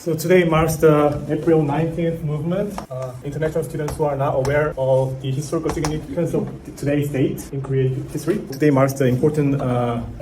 So today marks the April 19th movement. International students who are not aware of the historical significance of today's date in Korean history. Today marks the important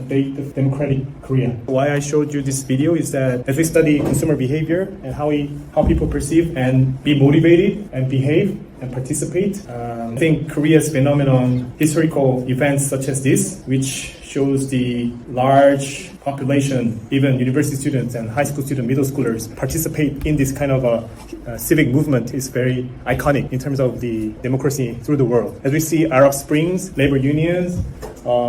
date of democratic Korea. Why I showed you this video is that as we study consumer behavior and how people perceive and be motivated and behave and participate, I think Korea's phenomenon, historical events such as this, which shows the large population, even university students and high school students, middle schoolers participate in this kind of a civic movement is very iconic in terms of the democracy through the world. As we see Arab Springs, labor unions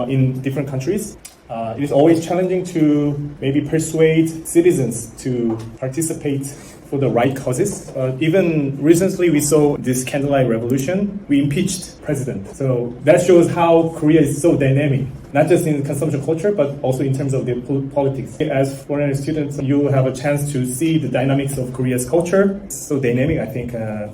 in different countries, it is always challenging to maybe persuade citizens to participate for the right causes. Even recently we saw this candlelight revolution. We impeached president. So that shows how Korea is so dynamic, not just in consumption culture, but also in terms of the politics. As foreign students, you have a chance to see the dynamics of Korea's culture. It's so dynamic, I think,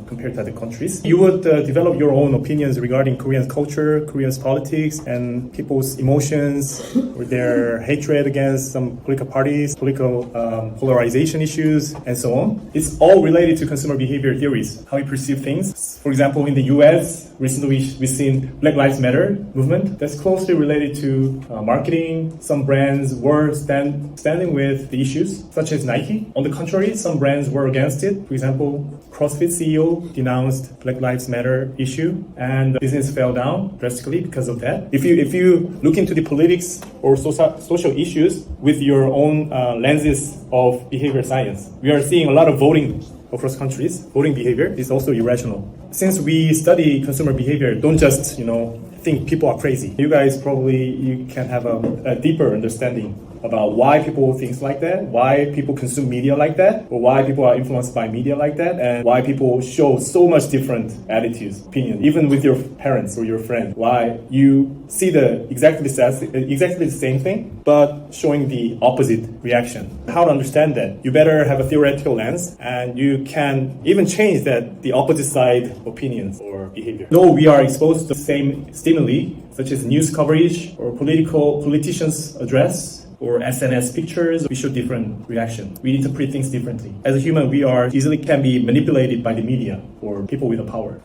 compared to other countries. You would develop your own opinions regarding Korean culture, Korea's politics, and people's emotions, or their hatred against some political parties, political polarization issues, and so on. It's all related to consumer behavior theories, how we perceive things. For example, in the US, recently we've seen Black Lives Matter movement. That's closely related to marketing. Some brands were standing with the issues, such as Nike. On the contrary, some brands were against it. For example, CrossFit CEO denounced Black Lives Matter issue, and the business fell down drastically because of that. If you look into the politics or social issues with your own lenses of behavior science, we are seeing a lot of voting across countries. Voting behavior is also irrational. Since we study consumer behavior, don't just think people are crazy. You guys you can have a deeper understanding about why people think like that, why people consume media like that, or why people are influenced by media like that, and why people show so much different attitudes, opinions, even with your parents or your friends. Why you see exactly the same thing, but showing the opposite reaction. How to understand that? You better have a theoretical lens, and you can even change the opposite side opinions or behavior. Though we are exposed to the same stimuli, such as news coverage or politicians' address, or SNS pictures, we show different reaction. We interpret things differently. As a human, we can be manipulated by the media or people with the power.